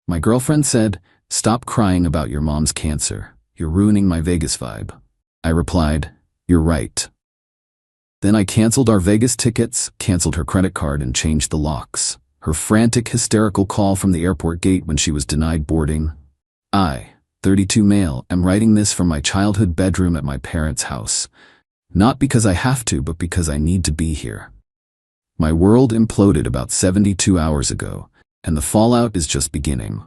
My girlfriend said, "Stop crying about your mom's cancer. You're ruining my Vegas vibe." I replied, "You're right." Then I canceled our Vegas tickets, canceled her credit card, and changed the locks. Her frantic, hysterical call from the airport gate when she was denied boarding. I, 32 male, am writing this from my childhood bedroom at my parents' house. Not because I have to, but because I need to be here. My world imploded about 72 hours ago, and the fallout is just beginning.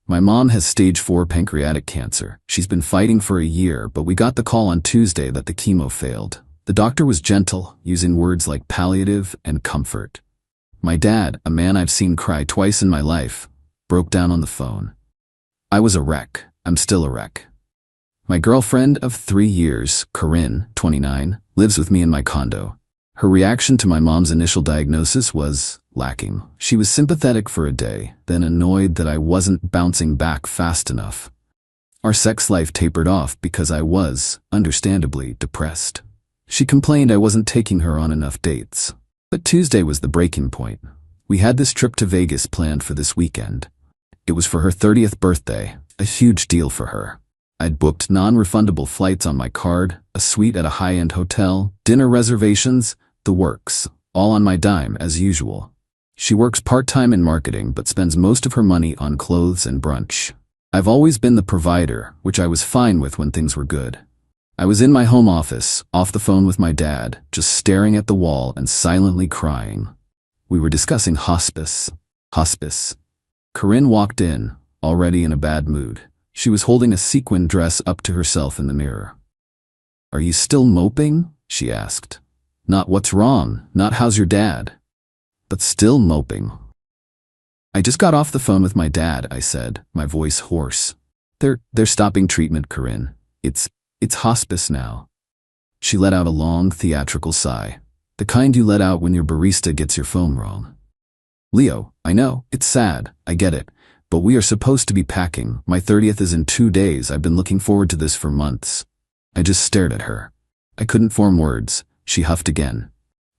My mom has stage 4 pancreatic cancer. She's been fighting for a year, but we got the call on Tuesday that the chemo failed. The doctor was gentle, using words like palliative and comfort. My dad, a man I've seen cry twice in my life, broke down on the phone. I was a wreck. I'm still a wreck. My girlfriend of 3 years, Corinne, 29, lives with me in my condo. Her reaction to my mom's initial diagnosis was lacking. She was sympathetic for a day, then annoyed that I wasn't bouncing back fast enough. Our sex life tapered off because I was, understandably, depressed. She complained I wasn't taking her on enough dates. But Tuesday was the breaking point. We had this trip to Vegas planned for this weekend. It was for her 30th birthday, a huge deal for her. I'd booked non-refundable flights on my card, a suite at a high-end hotel, dinner reservations, the works, all on my dime as usual. She works part-time in marketing but spends most of her money on clothes and brunch. I've always been the provider, which I was fine with when things were good. I was in my home office, off the phone with my dad, just staring at the wall and silently crying. We were discussing hospice. Corinne walked in, already in a bad mood. She was holding a sequin dress up to herself in the mirror. "Are you still moping?" she asked. Not "what's wrong," not "how's your dad?" but still moping. "I just got off the phone with my dad," I said, my voice hoarse. They're stopping treatment, Corinne. It's hospice now." She let out a long, theatrical sigh, the kind you let out when your barista gets your phone wrong. "Leo, I know, it's sad, I get it, but we are supposed to be packing. My 30th is in 2 days. I've been looking forward to this for months." I just stared at her. I couldn't form words. She huffed again.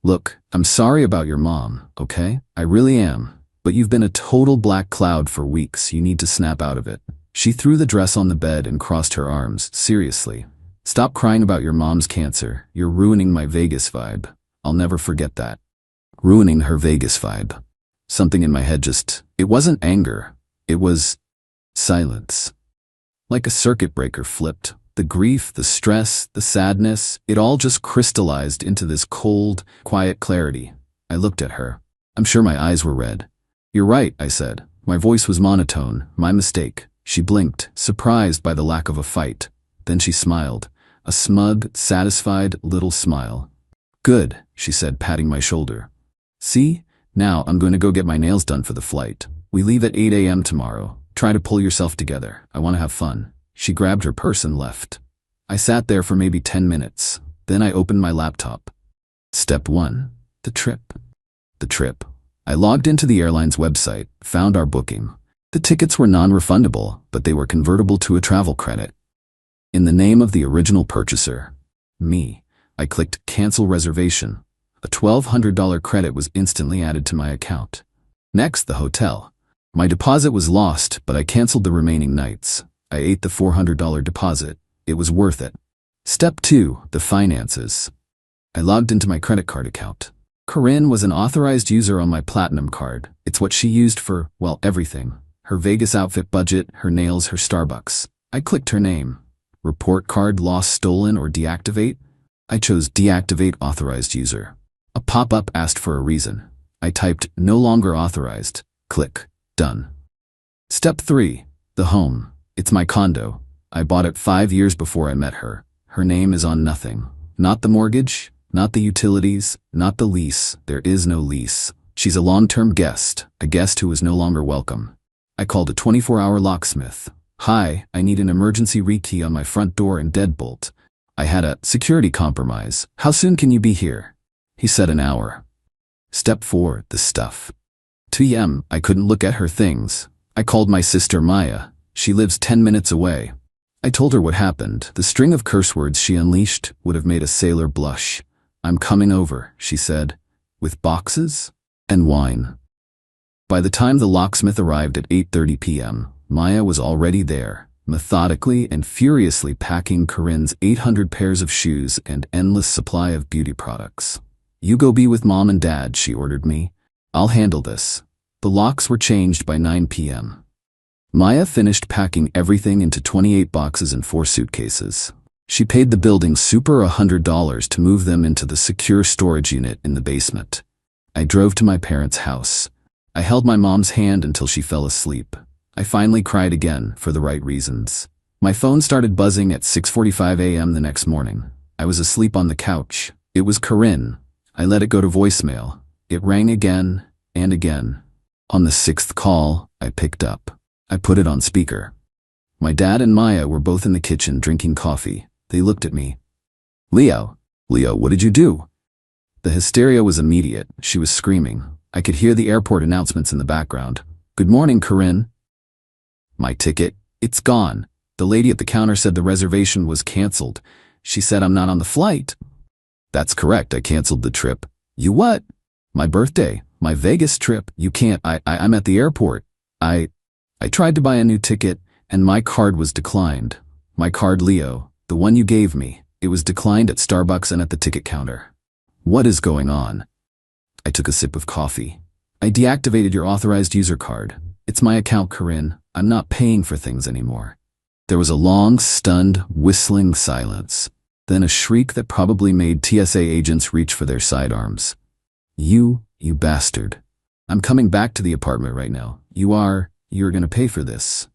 "Look, I'm sorry about your mom, okay? I really am. But you've been a total black cloud for weeks. You need to snap out of it." She threw the dress on the bed and crossed her arms. "Seriously. Stop crying about your mom's cancer. You're ruining my Vegas vibe. I'll never forget that." Ruining her Vegas vibe. Something in my head it wasn't anger. It was silence. Like a circuit breaker flipped. The grief, the stress, the sadness, it all just crystallized into this cold, quiet clarity. I looked at her. I'm sure my eyes were red. "You're right," I said. My voice was monotone. "My mistake." She blinked, surprised by the lack of a fight. Then she smiled. A smug, satisfied little smile. "Good," she said, patting my shoulder. "See? Now I'm going to go get my nails done for the flight. We leave at 8 a.m. tomorrow. Try to pull yourself together. I want to have fun." She grabbed her purse and left. I sat there for maybe 10 minutes. Then I opened my laptop. Step 1. The trip. I logged into the airline's website, found our booking. The tickets were non-refundable, but they were convertible to a travel credit. In the name of the original purchaser, me, I clicked Cancel Reservation. A $1,200 credit was instantly added to my account. Next, the hotel. My deposit was lost, but I canceled the remaining nights. I ate the $400 deposit. It was worth it. Step 2, the finances. I logged into my credit card account. Corinne was an authorized user on my Platinum card. It's what she used for, well, everything. Her Vegas outfit budget, her nails, her Starbucks. I clicked her name. Report card lost, stolen, or deactivate? I chose deactivate authorized user. A pop-up asked for a reason. I typed no longer authorized. Click. Done. Step 3. The home. It's my condo. I bought it 5 years before I met her. Her name is on nothing. Not the mortgage, not the utilities, not the lease. There is no lease. She's a long-term guest, a guest who is no longer welcome. I called a 24-hour locksmith. "Hi, I need an emergency rekey on my front door and deadbolt. I had a security compromise. How soon can you be here?" He said an hour. Step 4, the stuff. 2 a.m. I couldn't look at her things. I called my sister Maya. She lives 10 minutes away. I told her what happened. The string of curse words she unleashed would have made a sailor blush. "I'm coming over," she said, "with boxes and wine." By the time the locksmith arrived at 8:30 p.m., Maya was already there, methodically and furiously packing Corinne's 800 pairs of shoes and endless supply of beauty products. "You go be with Mom and Dad," she ordered me. "I'll handle this." The locks were changed by 9 p.m. Maya finished packing everything into 28 boxes and 4 suitcases. She paid the building super $100 to move them into the secure storage unit in the basement. I drove to my parents' house. I held my mom's hand until she fell asleep. I finally cried again, for the right reasons. My phone started buzzing at 6:45 a.m. the next morning. I was asleep on the couch. It was Corinne. I let it go to voicemail. It rang again and again. On the 6th call, I picked up. I put it on speaker. My dad and Maya were both in the kitchen drinking coffee. They looked at me. Leo, what did you do?" The hysteria was immediate. She was screaming. I could hear the airport announcements in the background. "Good morning, Corinne." "My ticket, it's gone. The lady at the counter said the reservation was canceled. She said I'm not on the flight." "That's correct, I canceled the trip." "You what?" "My birthday, my Vegas trip. You can't, I'm at the airport. I tried to buy a new ticket, and my card was declined. My card, Leo, the one you gave me, it was declined at Starbucks and at the ticket counter." "What is going on?" I took a sip of coffee. "I deactivated your authorized user card. It's my account, Corinne. I'm not paying for things anymore." There was a long, stunned, whistling silence. Then a shriek that probably made TSA agents reach for their sidearms. You bastard. I'm coming back to the apartment right now. You're gonna pay for this."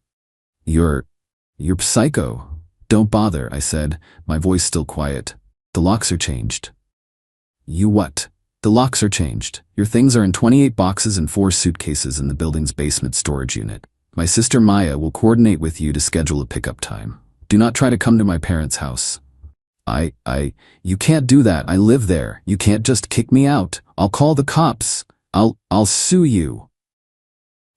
You're psycho. "Don't bother," I said, my voice still quiet. "The locks are changed." "You what?" "The locks are changed. Your things are in 28 boxes and 4 suitcases in the building's basement storage unit. My sister Maya will coordinate with you to schedule a pickup time. Do not try to come to my parents' house." You can't do that. I live there. You can't just kick me out. I'll call the cops. I'll sue you."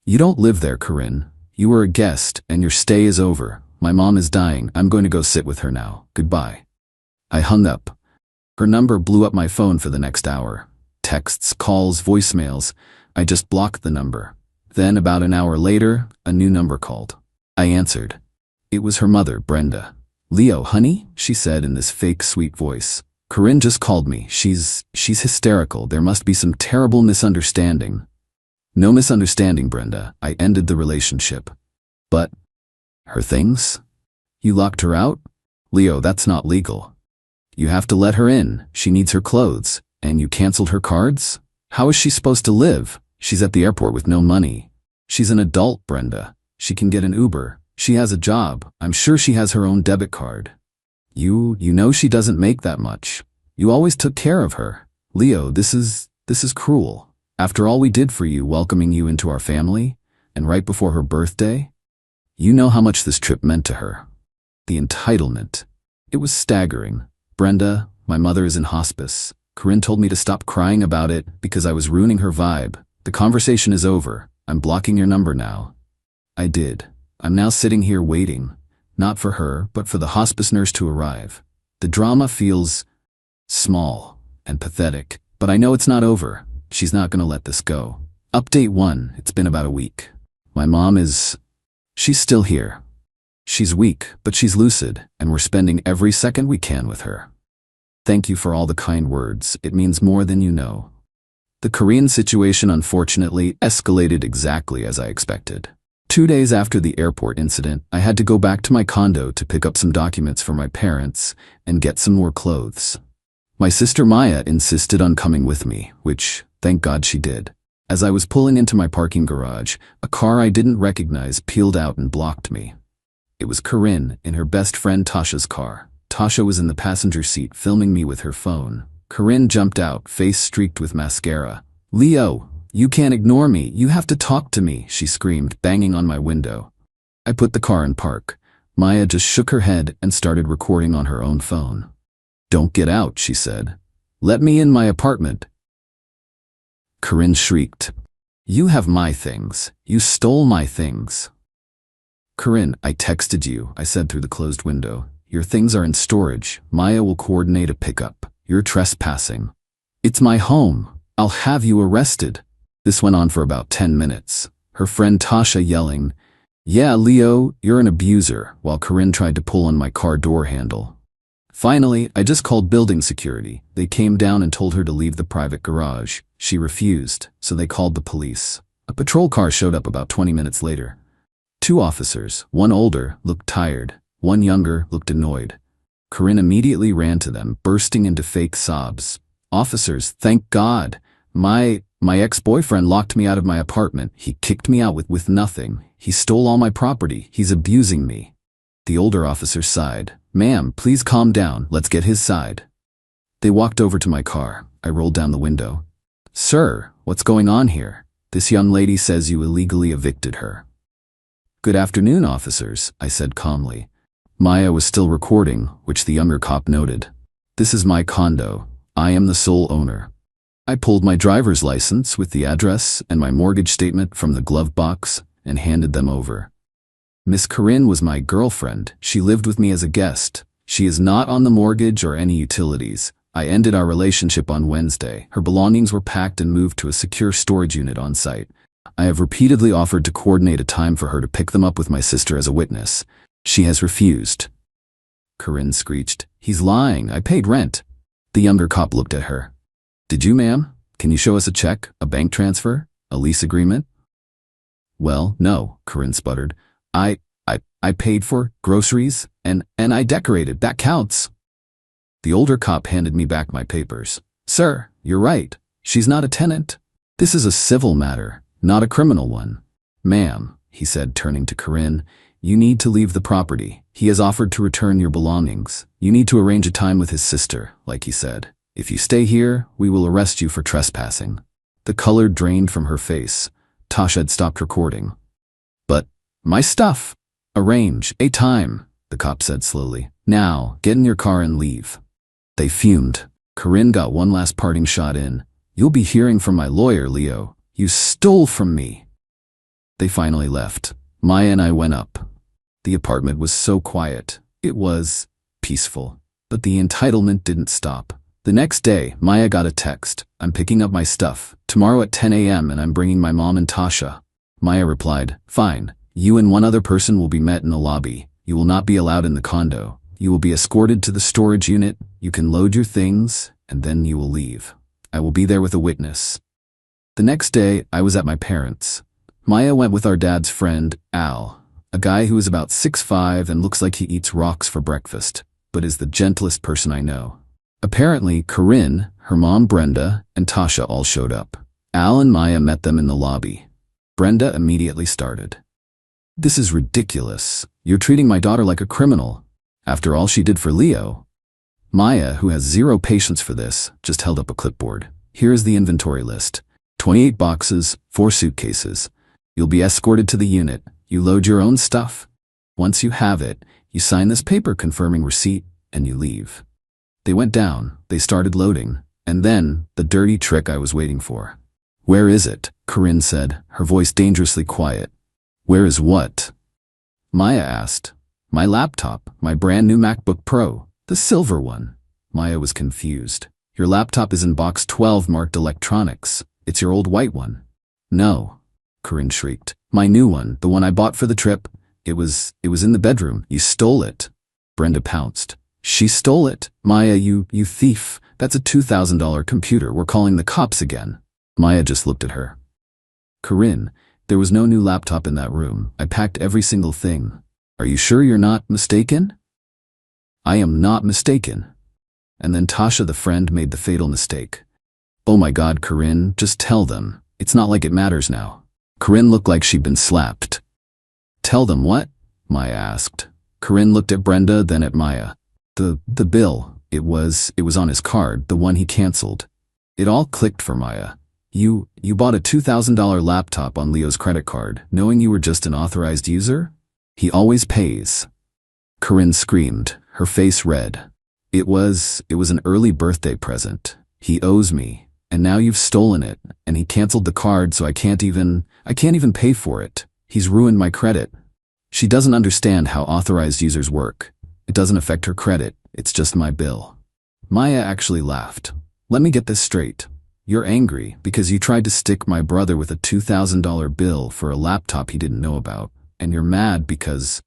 "You don't live there, Corinne. You were a guest, and your stay is over. My mom is dying. I'm going to go sit with her now. Goodbye." I hung up. Her number blew up my phone for the next hour. Texts, calls, voicemails. I just blocked the number. Then, about an hour later, a new number called. I answered. It was her mother, Brenda. "Leo, honey," she said in this fake sweet voice. "Corinne just called me. She's hysterical. There must be some terrible misunderstanding." "No misunderstanding, Brenda. I ended the relationship." "But her things? You locked her out?" "Leo, that's not legal. You have to let her in. She needs her clothes. And you canceled her cards? How is she supposed to live? She's at the airport with no money." "She's an adult, Brenda. She can get an Uber. She has a job. I'm sure she has her own debit card. You know she doesn't make that much. You always took care of her. Leo, this is cruel. After all we did for you, welcoming you into our family, and right before her birthday? You know how much this trip meant to her. The entitlement. It was staggering. Brenda, my mother is in hospice. Corinne told me to stop crying about it because I was ruining her vibe. The conversation is over. I'm blocking your number now." I did. I'm now sitting here waiting, not for her, but for the hospice nurse to arrive. The drama feels small and pathetic, but I know it's not over. She's not going to let this go. Update 1, it's been about a week. My mom she's still here. She's weak, but she's lucid, and we're spending every second we can with her. Thank you for all the kind words. It means more than you know. The Korean situation unfortunately escalated exactly as I expected. 2 days after the airport incident, I had to go back to my condo to pick up some documents for my parents and get some more clothes. My sister Maya insisted on coming with me, which, thank God she did. As I was pulling into my parking garage, a car I didn't recognize peeled out and blocked me. It was Corinne in her best friend Tasha's car. Tasha was in the passenger seat filming me with her phone. Corinne jumped out, face streaked with mascara. "Leo, you can't ignore me. You have to talk to me," she screamed, banging on my window. I put the car in park. Maya just shook her head and started recording on her own phone. "Don't get out," she said. "Let me in my apartment." Corinne shrieked. "You have my things. You stole my things." "Corinne, I texted you," I said through the closed window. "Your things are in storage. Maya will coordinate a pickup. You're trespassing." "It's my home. I'll have you arrested." This went on for about 10 minutes. Her friend Tasha yelling, "Yeah, Leo, you're an abuser," while Corinne tried to pull on my car door handle. Finally, I just called building security. They came down and told her to leave the private garage. She refused, so they called the police. A patrol car showed up about 20 minutes later. 2 officers, one older, looked tired. One younger, looked annoyed. Corinne immediately ran to them, bursting into fake sobs. "Officers, thank God. My ex-boyfriend locked me out of my apartment. He kicked me out with nothing. He stole all my property. He's abusing me." The older officer sighed. "Ma'am, please calm down. Let's get his side." They walked over to my car. I rolled down the window. "Sir, what's going on here? This young lady says you illegally evicted her." "Good afternoon, officers," I said calmly. Maya was still recording, which the younger cop noted. "This is my condo. I am the sole owner." I pulled my driver's license with the address and my mortgage statement from the glove box and handed them over. "Miss Corinne was my girlfriend. She lived with me as a guest. She is not on the mortgage or any utilities. I ended our relationship on Wednesday. Her belongings were packed and moved to a secure storage unit on site. I have repeatedly offered to coordinate a time for her to pick them up with my sister as a witness. She has refused." Corinne screeched, "He's lying. I paid rent." The younger cop looked at her. "Did you, ma'am? Can you show us a check, a bank transfer, a lease agreement?" "Well, no," Corinne sputtered. I paid for groceries and I decorated. That counts." The older cop handed me back my papers. "Sir, you're right. She's not a tenant. This is a civil matter, not a criminal one." "Ma'am," he said, turning to Corinne, "you need to leave the property. He has offered to return your belongings. You need to arrange a time with his sister, like he said. If you stay here, we will arrest you for trespassing." The color drained from her face. Tasha had stopped recording. "But my stuff." "Arrange a time," the cop said slowly. "Now, get in your car and leave." They fumed. Corinne got one last parting shot in. "You'll be hearing from my lawyer, Leo. You stole from me." They finally left. Maya and I went up. The apartment was so quiet. It was peaceful. But the entitlement didn't stop. The next day, Maya got a text. "I'm picking up my stuff. Tomorrow at 10 a.m. and I'm bringing my mom and Tasha." Maya replied, "Fine. You and one other person will be met in the lobby. You will not be allowed in the condo. You will be escorted to the storage unit. You can load your things, and then you will leave. I will be there with a witness." The next day, I was at my parents'. Maya went with our dad's friend, Al, a guy who is about 6'5" and looks like he eats rocks for breakfast, but is the gentlest person I know. Apparently, Corinne, her mom Brenda, and Tasha all showed up. Al and Maya met them in the lobby. Brenda immediately started. "This is ridiculous. You're treating my daughter like a criminal. After all she did for Leo." Maya, who has zero patience for this, just held up a clipboard. "Here is the inventory list. 28 boxes, 4 suitcases. You'll be escorted to the unit. You load your own stuff. Once you have it, you sign this paper confirming receipt, and you leave." They went down. They started loading. And then, the dirty trick I was waiting for. "Where is it?" Corinne said, her voice dangerously quiet. "Where is what?" Maya asked. "My laptop, my brand new MacBook Pro, the silver one." Maya was confused. "Your laptop is in box 12 marked electronics. It's your old white one." "No," Corinne shrieked. "My new one, the one I bought for the trip. It was in the bedroom. You stole it." Brenda pounced. "She stole it? Maya, you thief. That's a $2,000 computer. We're calling the cops again." Maya just looked at her. "Corinne, there was no new laptop in that room. I packed every single thing. Are you sure you're not mistaken?" "I am not mistaken." And then Tasha, the friend, made the fatal mistake. "Oh my God, Corinne, just tell them. It's not like it matters now." Corinne looked like she'd been slapped. "Tell them what?" Maya asked. Corinne looked at Brenda, then at Maya. The bill. It was on his card, the one he canceled." It all clicked for Maya. You bought a $2,000 laptop on Leo's credit card, knowing you were just an authorized user? He always pays." Corinne screamed, her face red. It was an early birthday present. He owes me, and now you've stolen it, and he canceled the card so I can't even pay for it. He's ruined my credit." She doesn't understand how authorized users work. It doesn't affect her credit, it's just my bill. Maya actually laughed. "Let me get this straight. You're angry because you tried to stick my brother with a $2,000 bill for a laptop he didn't know about, and you're mad because…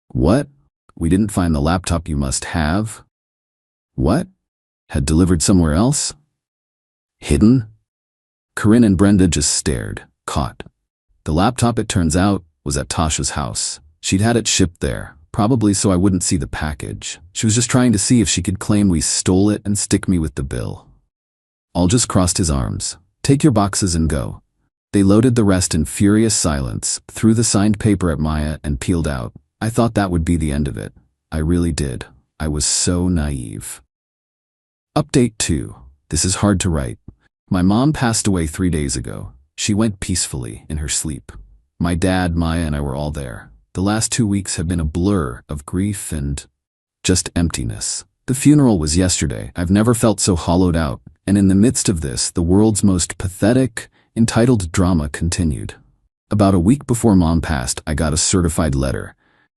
What? We didn't find the laptop you must have? What? Had delivered somewhere else? Hidden? Corinne and Brenda just stared, caught. The laptop, it turns out, was at Tasha's house. She'd had it shipped there, probably so I wouldn't see the package. She was just trying to see if she could claim we stole it and stick me with the bill. Al just crossed his arms. Take your boxes and go. They loaded the rest in furious silence, threw the signed paper at Maya and peeled out. I thought that would be the end of it. I really did. I was so naive. Update 2. This is hard to write. My mom passed away 3 days ago. She went peacefully in her sleep. My dad, Maya, and I were all there. The last 2 weeks have been a blur of grief and just emptiness. The funeral was yesterday. I've never felt so hollowed out. And in the midst of this, the world's most pathetic, entitled drama continued. About a week before Mom passed, I got a certified letter.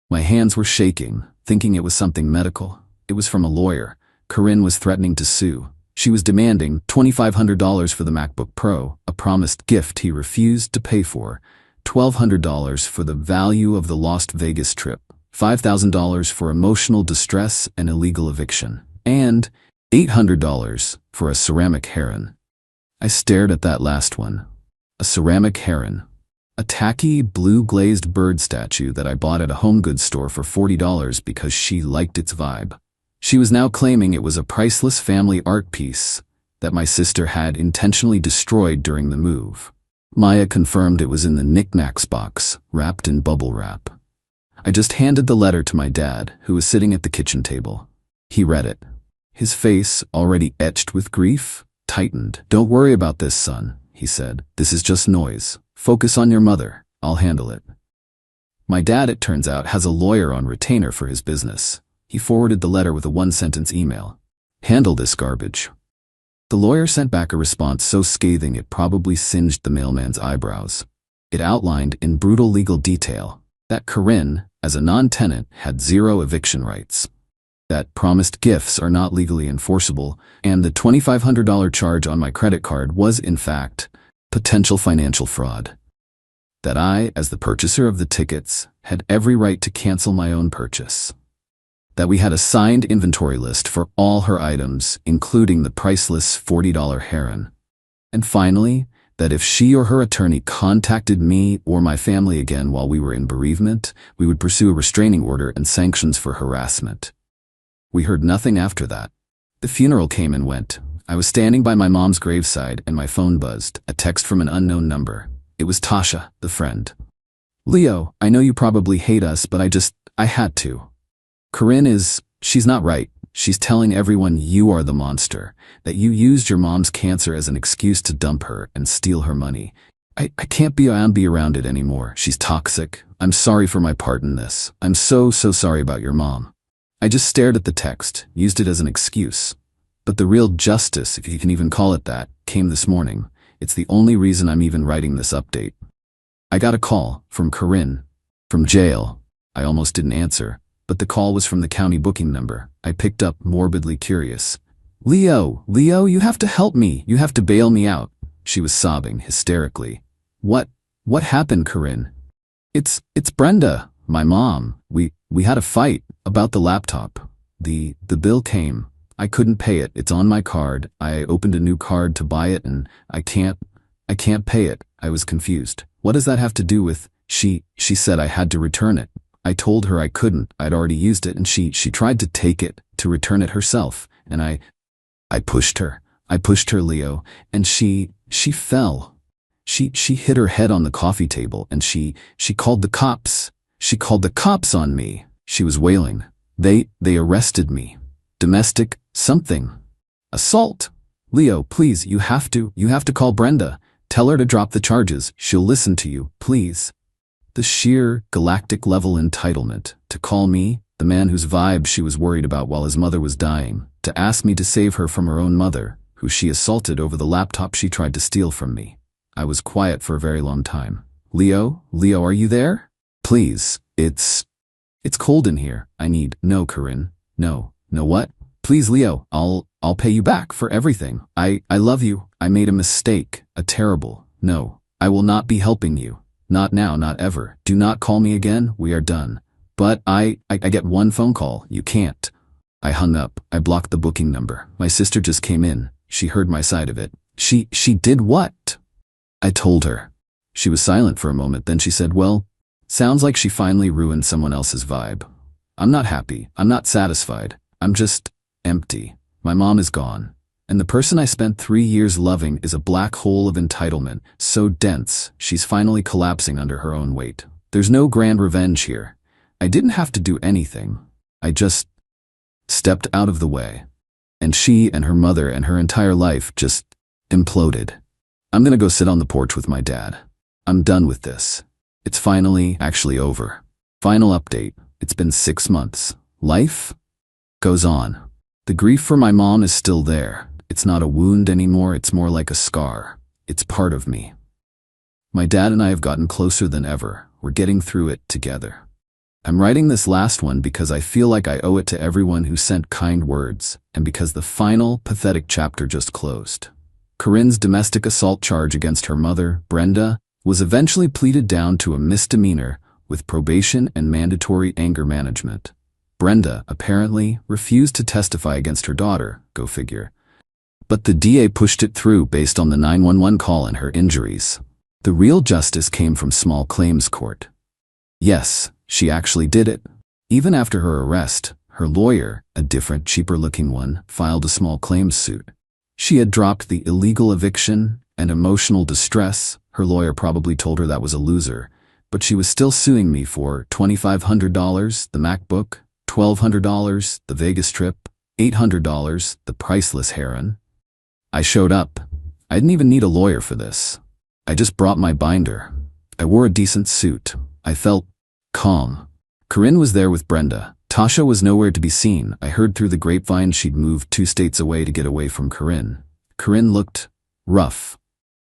My hands were shaking, thinking it was something medical. It was from a lawyer. Corinne was threatening to sue. She was demanding $2,500 for the MacBook Pro, a promised gift he refused to pay for, $1,200 for the value of the Las Vegas trip, $5,000 for emotional distress and illegal eviction, and $800 for a ceramic heron. I stared at that last one. A ceramic heron. A tacky, blue-glazed bird statue that I bought at a home goods store for $40 because she liked its vibe. She was now claiming it was a priceless family art piece that my sister had intentionally destroyed during the move. Maya confirmed it was in the knickknacks box, wrapped in bubble wrap. I just handed the letter to my dad, who was sitting at the kitchen table. He read it. His face, already etched with grief, tightened. "Don't worry about this, son," he said. "This is just noise. Focus on your mother. I'll handle it." My dad, it turns out, has a lawyer on retainer for his business. He forwarded the letter with a one-sentence email. "Handle this garbage." The lawyer sent back a response so scathing it probably singed the mailman's eyebrows. It outlined in brutal legal detail that Corinne, as a non-tenant, had zero eviction rights, that promised gifts are not legally enforceable, and the $2,500 charge on my credit card was, in fact, potential financial fraud. That I, as the purchaser of the tickets, had every right to cancel my own purchase. That we had a signed inventory list for all her items, including the priceless $40 heron. And finally, that if she or her attorney contacted me or my family again while we were in bereavement, we would pursue a restraining order and sanctions for harassment. We heard nothing after that. The funeral came and went. I was standing by my mom's graveside and my phone buzzed, a text from an unknown number. It was Tasha, the friend. "Leo, I know you probably hate us, but I had to. Corinne she's not right. She's telling everyone you are the monster, that you used your mom's cancer as an excuse to dump her and steal her money. I can't be around it anymore. She's toxic. I'm sorry for my part in this. I'm so sorry about your mom." I just stared at the text, used it as an excuse. But the real justice, if you can even call it that, came this morning. It's the only reason I'm even writing this update. I got a call from Corinne, from jail. I almost didn't answer, but the call was from the county booking number. I picked up, morbidly curious. Leo, you have to help me. You have to bail me out." She was sobbing hysterically. What happened, Corinne?" It's Brenda, my mom. We had a fight about the laptop. The bill came. I couldn't pay it. It's on my card. I opened a new card to buy it and I can't pay it." I was confused. "What does that have to do with…" She said I had to return it. I told her I couldn't. I'd already used it, and she tried to take it, to return it herself, and I pushed her. I pushed her, Leo, and she fell. She hit her head on the coffee table, and she called the cops. She called the cops on me. She was wailing. They arrested me. Domestic something. Assault. Leo, please, you have to call Brenda. Tell her to drop the charges. She'll listen to you, please. The sheer galactic-level entitlement to call me, the man whose vibe she was worried about while his mother was dying, to ask me to save her from her own mother, who she assaulted over the laptop she tried to steal from me. I was quiet for a very long time. Leo, are you there? Please, it's cold in here. No, Corinne. No, what? Please, Leo, I'll pay you back for everything. I love you. I made a mistake. A terrible. No, I will not be helping you. Not now, not ever. Do not call me again. We are done. But I get one phone call. You can't. I hung up. I blocked the booking number. My sister just came in. She heard my side of it. She did what? I told her. She was silent for a moment, then she said, well, sounds like she finally ruined someone else's vibe. I'm not happy. I'm not satisfied. I'm just empty. My mom is gone. And the person I spent 3 years loving is a black hole of entitlement, so dense, she's finally collapsing under her own weight. There's no grand revenge here. I didn't have to do anything. I just stepped out of the way. And she and her mother and her entire life just imploded. I'm gonna go sit on the porch with my dad. I'm done with this. It's finally actually over. Final update. It's been 6 months. Life goes on. The grief for my mom is still there. It's not a wound anymore, it's more like a scar. It's part of me. My dad and I have gotten closer than ever. We're getting through it together. I'm writing this last one because I feel like I owe it to everyone who sent kind words, and because the final, pathetic chapter just closed. Corinne's domestic assault charge against her mother, Brenda, was eventually pleaded down to a misdemeanor with probation and mandatory anger management. Brenda, apparently, refused to testify against her daughter, go figure. But the DA pushed it through based on the 911 call and her injuries. The real justice came from small claims court. Yes, she actually did it. Even after her arrest, her lawyer, a different, cheaper-looking one, filed a small claims suit. She had dropped the illegal eviction and emotional distress. Her lawyer probably told her that was a loser, but she was still suing me for $2,500, the MacBook, $1,200, the Vegas trip, $800, the priceless heron. I showed up. I didn't even need a lawyer for this. I just brought my binder. I wore a decent suit. I felt calm. Corinne was there with Brenda. Tasha was nowhere to be seen. I heard through the grapevine she'd moved 2 states away to get away from Corinne. Corinne looked rough.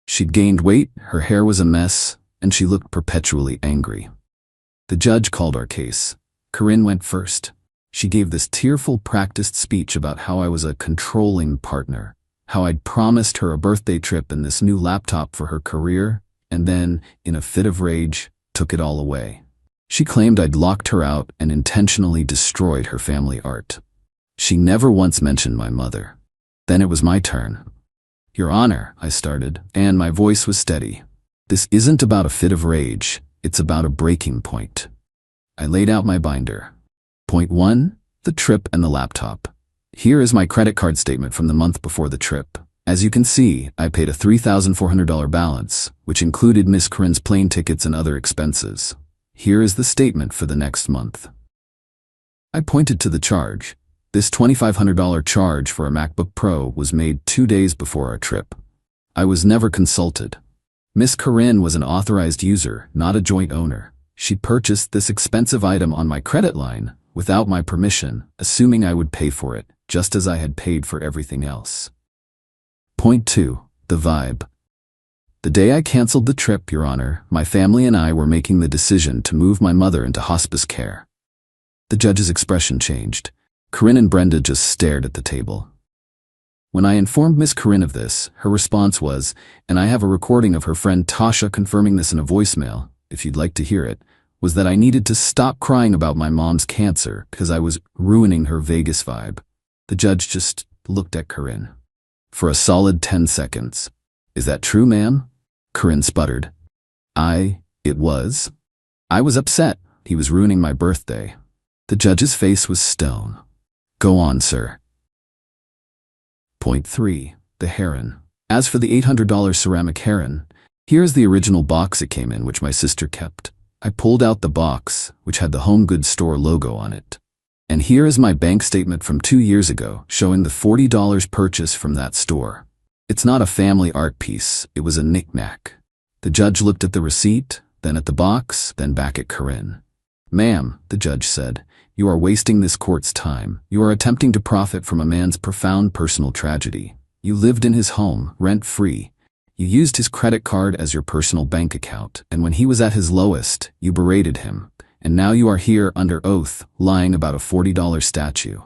She'd gained weight, her hair was a mess, and she looked perpetually angry. The judge called our case. Corinne went first. She gave this tearful, practiced speech about how I was a controlling partner, how I'd promised her a birthday trip and this new laptop for her career, and then, in a fit of rage, took it all away. She claimed I'd locked her out and intentionally destroyed her family art. She never once mentioned my mother. Then it was my turn. Your Honor, I started, and my voice was steady. This isn't about a fit of rage, it's about a breaking point. I laid out my binder. Point 1, the trip and the laptop. Here is my credit card statement from the month before the trip. As you can see, I paid a $3,400 balance, which included Miss Corinne's plane tickets and other expenses. Here is the statement for the next month. I pointed to the charge. This $2,500 charge for a MacBook Pro was made 2 days before our trip. I was never consulted. Miss Corinne was an authorized user, not a joint owner. She purchased this expensive item on my credit line, without my permission, assuming I would pay for it, just as I had paid for everything else. Point 2, the vibe. The day I canceled the trip, Your Honor, my family and I were making the decision to move my mother into hospice care. The judge's expression changed. Corinne and Brenda just stared at the table. When I informed Miss Corinne of this, her response was, and I have a recording of her friend Tasha confirming this in a voicemail, if you'd like to hear it, was that I needed to stop crying about my mom's cancer because I was ruining her Vegas vibe. The judge just looked at Corinne. For a solid 10 seconds. Is that true, ma'am? Corinne sputtered. It was. I was upset. He was ruining my birthday. The judge's face was stone. Go on, sir. Point 3, the heron. As for the $800 ceramic heron, here's the original box it came in, which my sister kept. I pulled out the box, which had the home goods store logo on it. And here is my bank statement from 2 years ago, showing the $40 purchase from that store. It's not a family art piece, it was a knick-knack. The judge looked at the receipt, then at the box, then back at Corinne. Ma'am, the judge said, you are wasting this court's time. You are attempting to profit from a man's profound personal tragedy. You lived in his home, rent-free. You used his credit card as your personal bank account, and when he was at his lowest, you berated him. And now you are here under oath, lying about a $40 statue.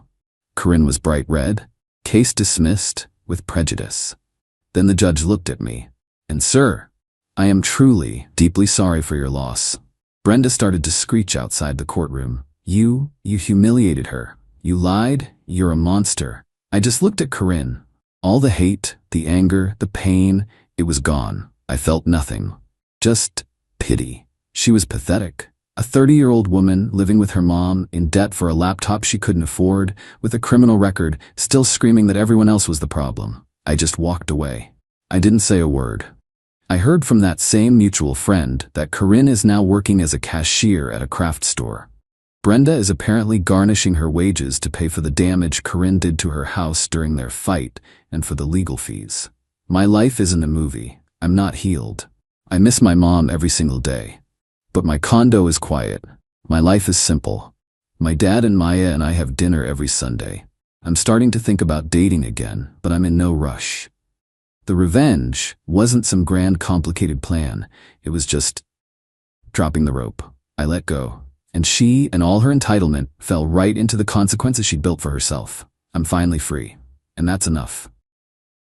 Corinne was bright red. Case dismissed with prejudice. Then the judge looked at me. And sir, I am truly, deeply sorry for your loss. Brenda started to screech outside the courtroom. You humiliated her. You lied. You're a monster. I just looked at Corinne. All the hate, the anger, the pain, it was gone. I felt nothing. Just pity. She was pathetic. A 30-year-old woman living with her mom, in debt for a laptop she couldn't afford, with a criminal record, still screaming that everyone else was the problem. I just walked away. I didn't say a word. I heard from that same mutual friend that Corinne is now working as a cashier at a craft store. Brenda is apparently garnishing her wages to pay for the damage Corinne did to her house during their fight and for the legal fees. My life isn't a movie. I'm not healed. I miss my mom every single day. But my condo is quiet. My life is simple. My dad and Maya and I have dinner every Sunday. I'm starting to think about dating again, but I'm in no rush. The revenge wasn't some grand complicated plan. It was just dropping the rope. I let go. And she and all her entitlement fell right into the consequences she'd built for herself. I'm finally free. And that's enough.